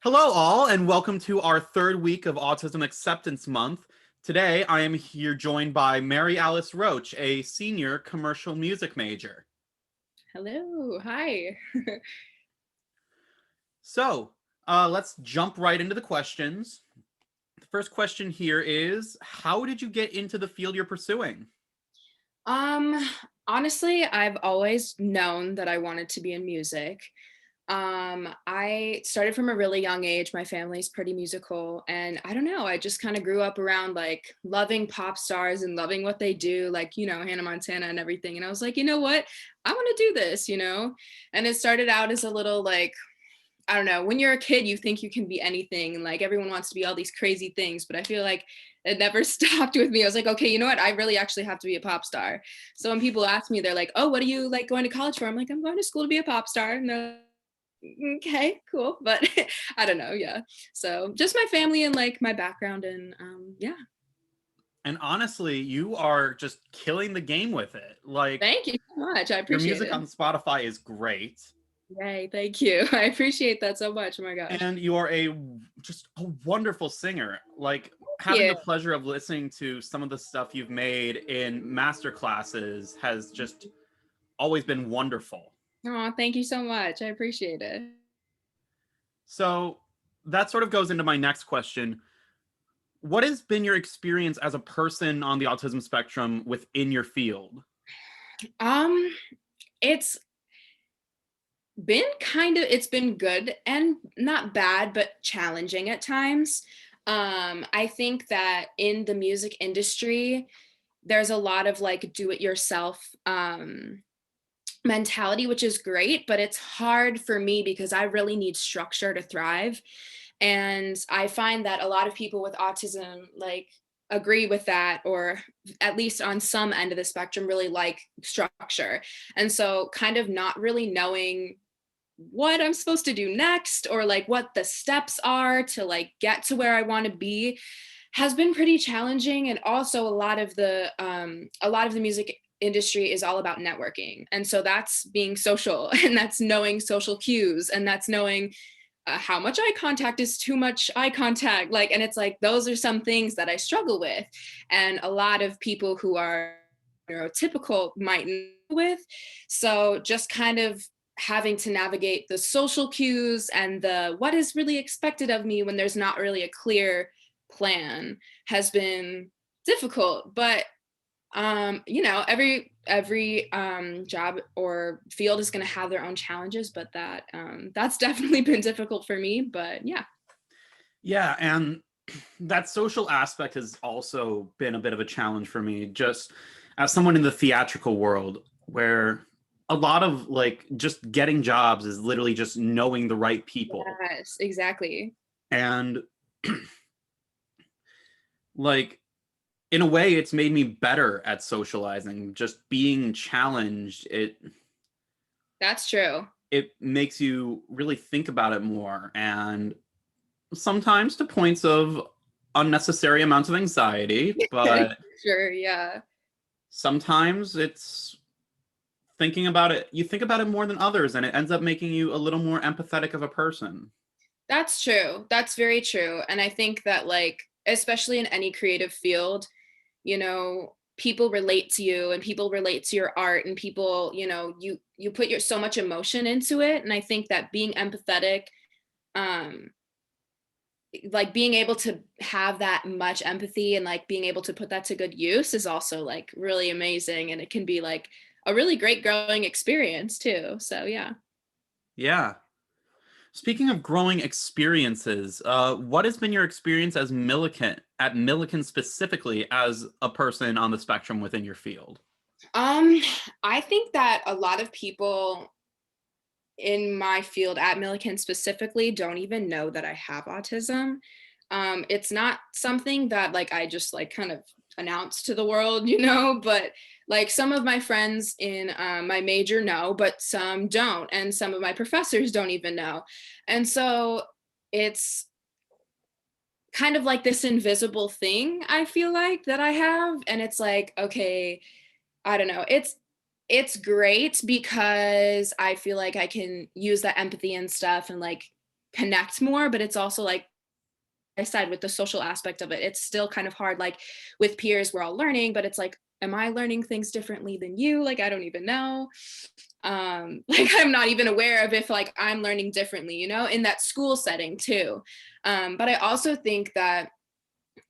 Hello, all, and welcome to our third week of Autism Acceptance Month. Today, I am here joined by Mary Alice Roach, a senior commercial music major. Hello, hi. Let's jump right into the questions. The first question here is, how did you get into the field you're pursuing? Um, Honestly, I've always known that I wanted to be in music. I started from a really young age. My family's pretty musical, and I don't know, I just kind of grew up around like loving pop stars and loving what they do, like, Hannah Montana and everything. And I was like, you know what? I want to do this. And it started out as a little like I don't know, when you're a kid, you think you can be anything. And like everyone wants to be all these crazy things, but I feel like it never stopped with me. I was like, okay, you know what? I really actually have to be a pop star. So when people ask me, they're like, oh, what are you like going to college for? I'm like, I'm going to school to be a pop star. And they're like, okay, cool. But I don't know. Yeah. So just my family and like my background. And yeah. And honestly, you are just killing the game with it. Like, Thank you so much. I your appreciate music it. on Spotify is great. Yay. Thank you. I appreciate that so much. Oh my gosh. And you are just a wonderful singer. Like, Thank having you. the pleasure of listening to some of the stuff you've made in master classes has just always been wonderful. Oh, thank you so much. I appreciate it. So that sort of goes into my next question. What has been your experience as a person on the autism spectrum within your field? Um, it's it's been good and not bad, but challenging at times. I think that in the music industry, there's a lot of like do it yourself mentality, which is great, but it's hard for me because I really need structure to thrive. And I find that a lot of people with autism like agree with that, or at least on some end of the spectrum really like structure. And so kind of not really knowing what I'm supposed to do next, or like what the steps are to like get to where I want to be, has been pretty challenging. And also a lot of the music industry is all about networking, and so that's being social and that's knowing social cues, and that's knowing how much eye contact is too much eye contact, like, and it's like those are some things that I struggle with, and a lot of people who are neurotypical might with. So just kind of having to navigate the social cues and the what is really expected of me when there's not really a clear plan has been difficult. But every job or field is going to have their own challenges, but that's definitely been difficult for me. But yeah. Yeah, and that social aspect has also been a bit of a challenge for me, just as someone in the theatrical world, where a lot of like just getting jobs is literally just knowing the right people. Yes, exactly. And like, in a way, it's made me better at socializing. Just being challenged, That's true. it makes you really think about it more, and sometimes to points of unnecessary amounts of anxiety, but Sure, yeah. sometimes it's thinking about it, you think about it more than others, and it ends up making you a little more empathetic of a person. That's true. That's very true. And I think that, like, especially in any creative field, people relate to you and people relate to your art, and people, you put your so much emotion into it. And I think that being empathetic, um, like being able to have that much empathy and like being able to put that to good use is also like really amazing. And it can be like a really great growing experience too. So yeah. Yeah. Speaking of growing experiences, what has been your experience as Millikan specifically as a person on the spectrum within your field? Um, I think that a lot of people in my field at Millikan specifically don't even know that I have autism. It's not something that like I just like kind of announce to the world, but like some of my friends in my major know, but some don't. And some of my professors don't even know. And so it's kind of like this invisible thing I feel like that I have. And it's like, okay, I don't know. It's great because I feel like I can use that empathy and stuff and like connect more, but it's also like I said, with the social aspect of it, it's still kind of hard. Like with peers, we're all learning, but it's like, am I learning things differently than you? Like, I don't even know. Like I'm not even aware of if like I'm learning differently, you know, in that school setting too. But I also think that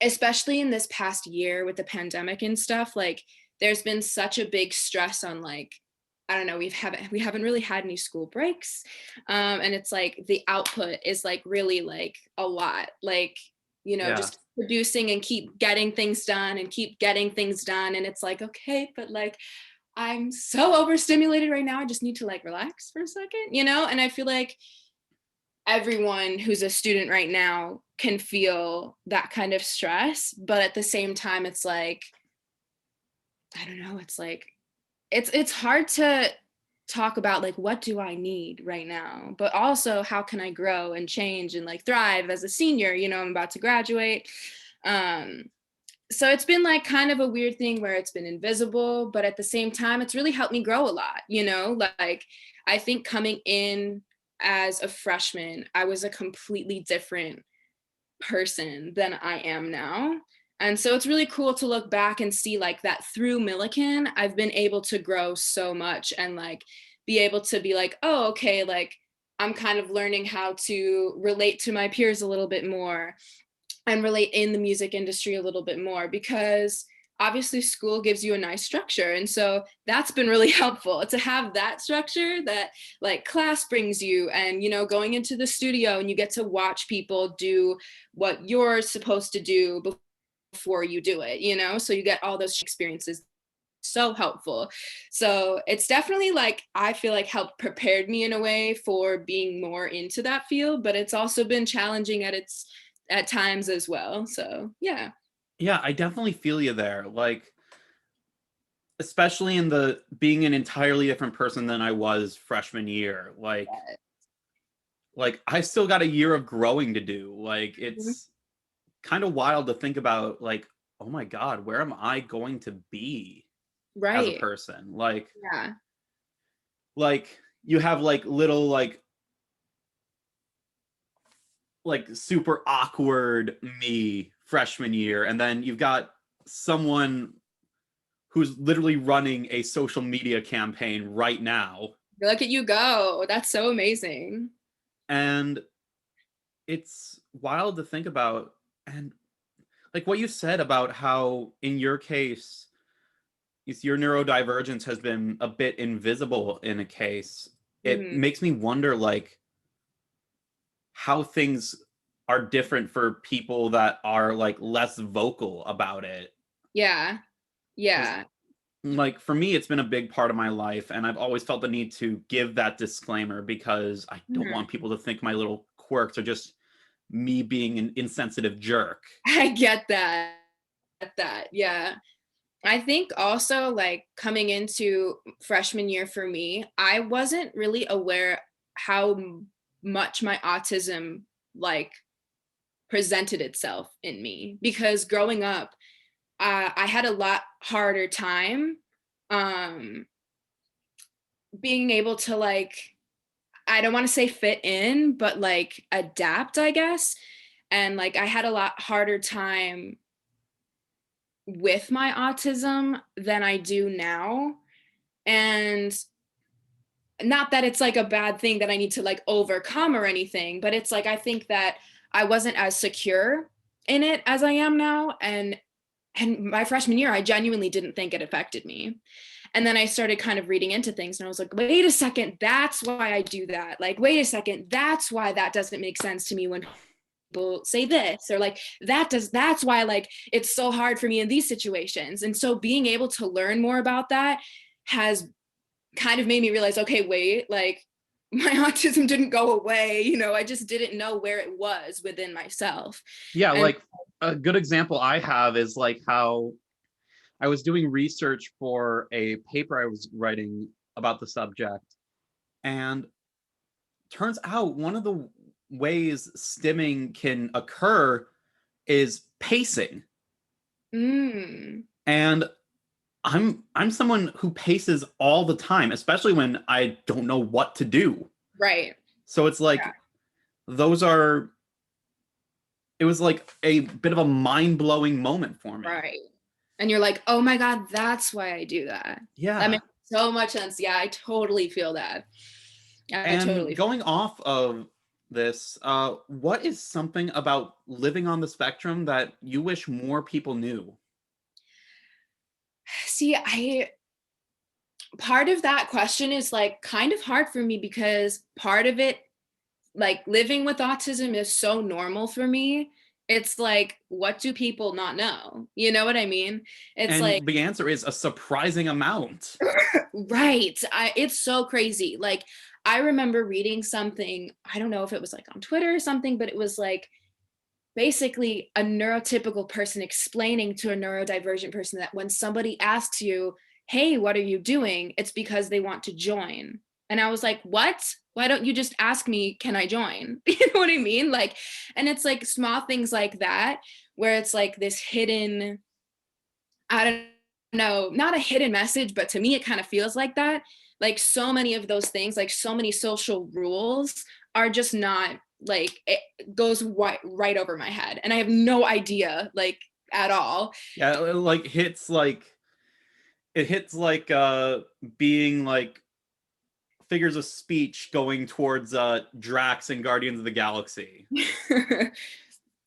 especially in this past year with the pandemic and stuff, like there's been such a big stress on like, I don't know, we haven't really had any school breaks. And it's like the output is like really like a lot. Like, you know, Yeah. just producing and keep getting things done and keep getting things done. And it's like, okay, but like I'm so overstimulated right now. I just need to like relax for a second, you know? And I feel like everyone who's a student right now can feel that kind of stress, but at the same time it's like I don't know, it's like it's hard to talk about like what do I need right now, but also how can I grow and change and like thrive as a senior, you know, I'm about to graduate. um so it's been like kind of a weird thing where it's been invisible, but at the same time it's really helped me grow a lot, you know? Like I think coming in as a freshman I was a completely different person than I am now. And so it's really cool to look back and see like that through Millikan, I've been able to grow so much and like be able to be like, oh, okay, like I'm kind of learning how to relate to my peers a little bit more and relate in the music industry a little bit more because obviously school gives you a nice structure, and so that's been really helpful to have that structure that like class brings you, and you know going into the studio and you get to watch people do what you're supposed to do before you do it, you know, so you get all those experiences, so helpful. So it's definitely like I feel like helped prepared me in a way for being more into that field, but it's also been challenging at times as well. So yeah. Yeah, I definitely feel you there. Like, especially in the being an entirely different person than I was freshman year. Like I still got a year of growing to do. Like Mhm. it's kind of wild to think about like, oh my God, where am I going to be as a Right. person? Yeah. Like you have like little like super awkward me freshman year, and then you've got someone who's literally running a social media campaign right now. Look at you go. That's so amazing. And it's wild to think about. And like what you said about how in your case your neurodivergence has been a bit invisible in a case, it Mhm. makes me wonder like how things are different for people that are like less vocal about it. Yeah. Because Yeah. like for me it's been a big part of my life, and I've always felt the need to give that disclaimer because I don't Mhm. want people to think my little quirks are just me being an insensitive jerk. I get that. Get that. Yeah. I think also like coming into freshman year for me, I wasn't really aware how much my autism like presented itself in me because growing up, I had a lot harder time um, being able to like, I don't want to say fit in, but like adapt, I guess. And like I had a lot harder time with my autism than I do now. And not that it's like a bad thing that I need to like overcome or anything, but it's like I think that I wasn't as secure in it as I am now. And my freshman year, I genuinely didn't think it affected me. And then I started kind of reading into things and I was like, wait a second, that's why I do that. Like, wait a second, that's why that doesn't make sense to me when people say this, or like that's why like it's so hard for me in these situations. And so being able to learn more about that has kind of made me realize, okay, wait, like my autism didn't go away, you know, I just didn't know where it was within myself. Yeah, And like a good example I have is like how I was doing research for a paper I was writing about the subject, and turns out one of the ways stimming can occur is pacing. mm, And I'm someone who paces all the time, especially when I don't know what to do. right. So it's like those are, it was like a bit of a mind-blowing moment for me. Right. And you're like, oh my God, that's why I do that. That Yeah. makes so much sense. Yeah, I totally feel that. I And totally. going off of this, what is something about living on the spectrum that you wish more people knew? See, I part of that question is like kind of hard for me because part of it, like living with autism is so normal for me. It's like, what do people not know? You know what I mean? It's like, And the answer is a surprising amount. right. It's so crazy. Like, I remember reading something, I don't know if it was like on Twitter or something, but it was like basically a neurotypical person explaining to a neurodivergent person that when somebody asks you, hey, what are you doing? It's because they want to join. And I was like, what? Why don't you just ask me, can I join? You know what I mean? Like, and it's like small things like that, where it's like this hidden, I don't know, not a hidden message, but to me, it kind of feels like that. Like so many of those things, like so many social rules are just not like, it goes right over my head. And I have no idea, like at all. Yeah, it like hits like, it hits like being like figures of speech going towards Drax and Guardians of the Galaxy.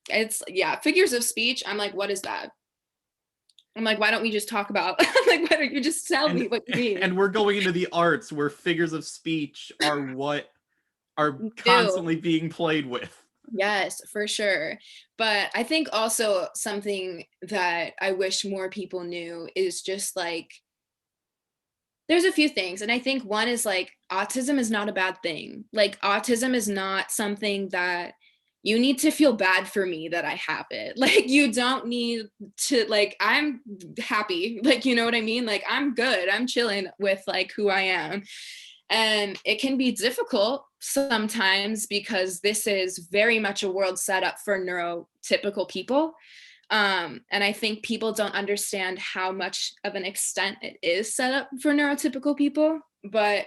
It's, yeah, figures of speech. I'm like, what is that? I'm like, why don't we just talk about, like, why don't you just tell And me what you mean? and we're going into the arts where figures of speech are what are Do. constantly being played with. Yes, for sure. But I think also something that I wish more people knew is just like, there's a few things. And I think one is like, autism is not a bad thing. Like, autism is not something that you need to feel bad for me that I have it. Like, you don't need to, like, I'm happy. Like, you know what I mean? Like, I'm good. I'm chilling with like who I am. And it can be difficult sometimes because this is very much a world set up for neurotypical people. And I think people don't understand how much of an extent it is set up for neurotypical people. But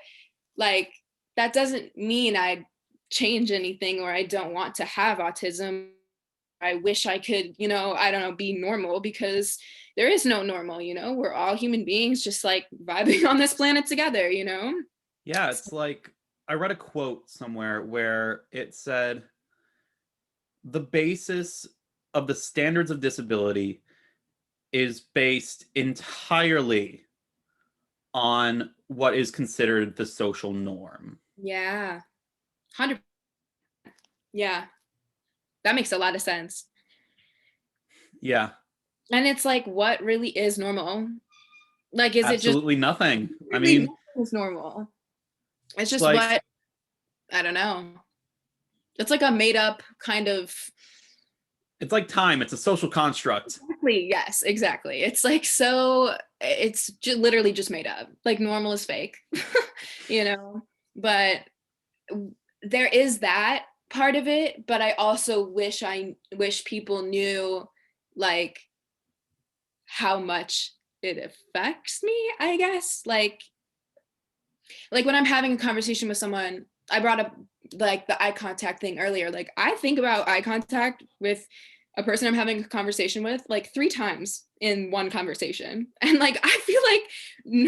like, that doesn't mean I change anything or I don't want to have autism. I wish I could, I don't know, be normal, because there is no normal, we're all human beings just like vibing on this planet together. Yeah, it's like I read a quote somewhere where it said the basis of the standards of disability is based entirely on what is considered the social norm. Yeah, 100. Yeah, that makes a lot of sense. Yeah, And it's like, what really is normal? Like, is it just absolutely nothing. I really mean, nothing is normal? It's it's just like what, I don't know. It's like a made up kind of. it's like time. It's a social construct. Exactly. Yes, exactly. It's like, so it's literally just made up. Like, normal is fake, you know? But there is that part of it, but I also wish people knew like how much it affects me, I guess. Like when I'm having a conversation with someone, I brought up like the eye contact thing earlier. Like, I think about eye contact with a person I'm having a conversation with like 3 times in one conversation. And like, I feel like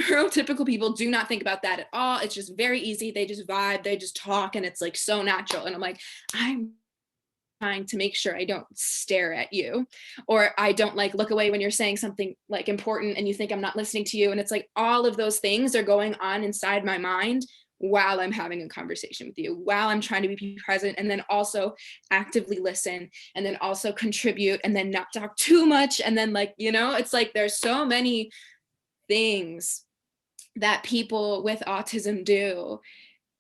neurotypical people do not think about that at all. It's just very easy. They just vibe, they just talk, and it's like so natural. And I'm like, I'm trying to make sure I don't stare at you, or I don't like look away when you're saying something like important and you think I'm not listening to you. And it's like all of those things are going on inside my mind while I'm having a conversation with you, while I'm trying to be present, and then also actively listen, and then also contribute, and then not talk too much. And then, like, it's like there's so many things that people with autism do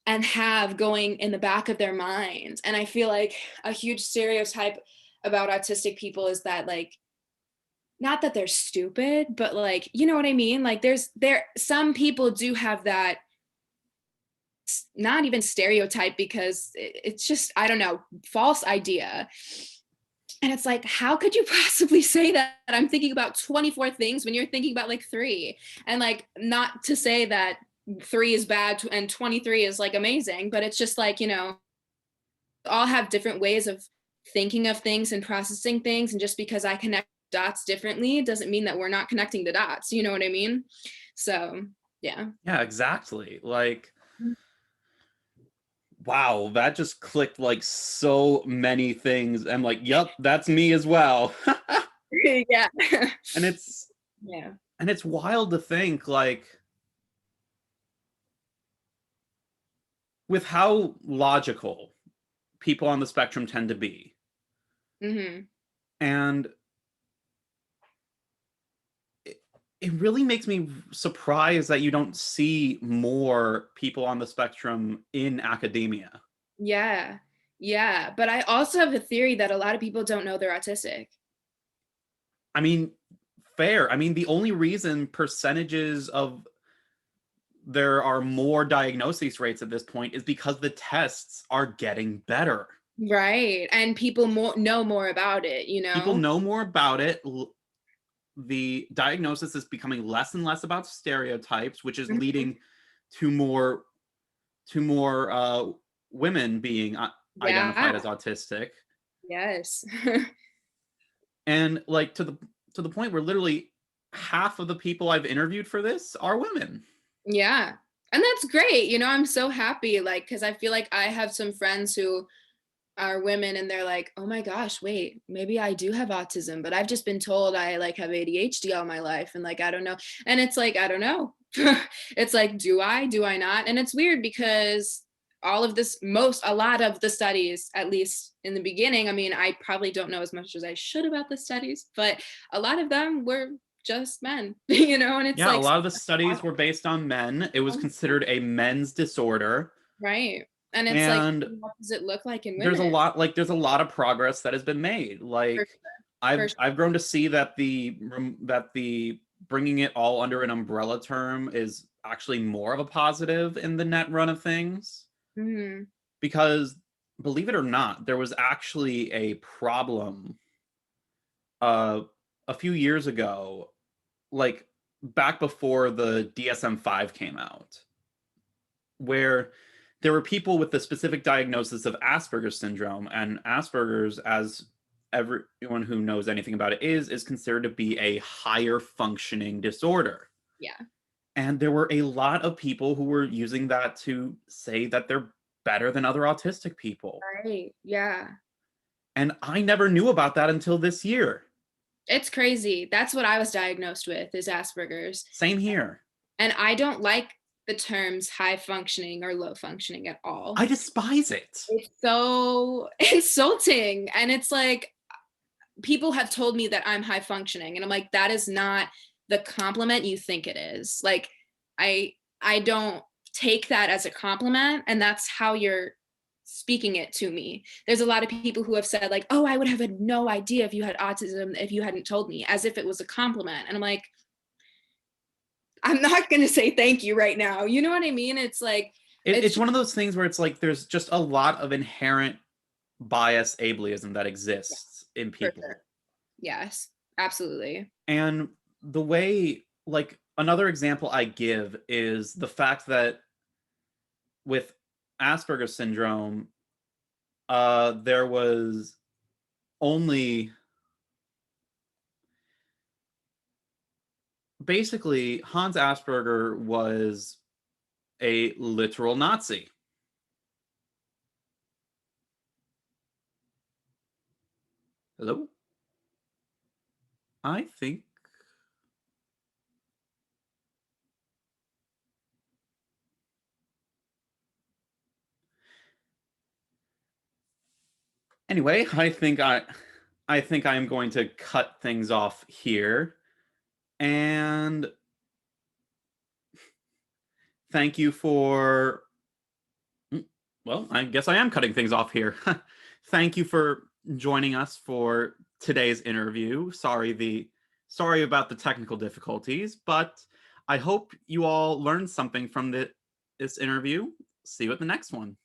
and have going in the back of their minds. And I feel like a huge stereotype about autistic people is that, like, not that they're stupid, but like, you know what I mean? Like, some people do have that, not even stereotype, because it's just, I don't know, false idea. And it's like, how could you possibly say that I'm thinking about 24 things when you're thinking about like 3? And like, not to say that 3 is bad and 23 is like amazing, but it's just like, all have different ways of thinking of things and processing things. And just because I connect dots differently doesn't mean that we're not connecting the dots. You know what I mean? So, yeah. Yeah, exactly. Like, wow, that just clicked like so many things. I'm like, yep, that's me as well. Yeah. and it's Yeah. and it's wild to think like with how logical people on the spectrum tend to be. Hmm. And it really makes me surprised that you don't see more people on the spectrum in academia. Yeah. Yeah. But I also have a theory that a lot of people don't know they're autistic. I mean, fair. I mean, the only reason percentages of there are more diagnosis rates at this point is because the tests are getting better. Right. And people know more about it, you People know? know more about it. The diagnosis is becoming less and less about stereotypes, which is Mhm. leading to more women being Yeah. identified as autistic, Yes. and like to the point where literally half of the people I've interviewed for this are women. Yeah. And that's great. You know, I'm so happy, like, because I feel like I have some friends who are women and they're like, oh my gosh, wait, maybe I do have autism, but I've just been told I like have ADHD all my life. And like, I don't know. And it's like, I don't know. It's like, do I not? And it's weird because a lot of the studies, at least in the beginning, I mean, I probably don't know as much as I should about the studies, but a lot of them were just men, you know, and it's Yeah, a like, lot of the studies were based on men. It was considered a men's disorder. right. And it's like, And what does it look like in there's a women? lot like there's a lot of progress that has been made. For, Like for I've grown to see that the bringing it all under an umbrella term is actually more of a positive in the net run of things, sure. because believe it or not, there was actually a problem uh a few years ago, like back before the DSM-5 came out, where there were people with the specific diagnosis of Asperger's syndrome, and Asperger's, as everyone who knows anything about it is considered to be a higher functioning disorder. Yeah. And there were a lot of people who were using that to say that they're better than other autistic people. Right. Yeah. And I never knew about that until this year. It's crazy. That's what I was diagnosed with is Asperger's. Same here. And I don't like the terms high functioning or low functioning at all. I despise it. It's so insulting. And it's like people have told me that I'm high functioning and I'm like that is not the compliment you think it is. Like I don't take that as a compliment and that's how you're speaking it to me. There's a lot of people who have said like, "Oh, I would have had no idea if you had autism if you hadn't told me," as if it was a compliment. And I'm like, I'm not going to say thank you right now. You know what I mean? It's like It's it's one of those things where it's like there's just a lot of inherent bias ableism that yeah, exists in for sure. people. Yes, absolutely. And the way, like, another example I give is the fact that with Asperger's syndrome, there was only basically Hans Asperger was a literal Nazi. Hello? I think. Anyway, I think I am going to cut things off here. And thank you for, well, I guess I am cutting things off here. Thank you for joining us for today's interview. Sorry about the technical difficulties, but I hope you all learned something from this interview. See you at the next one.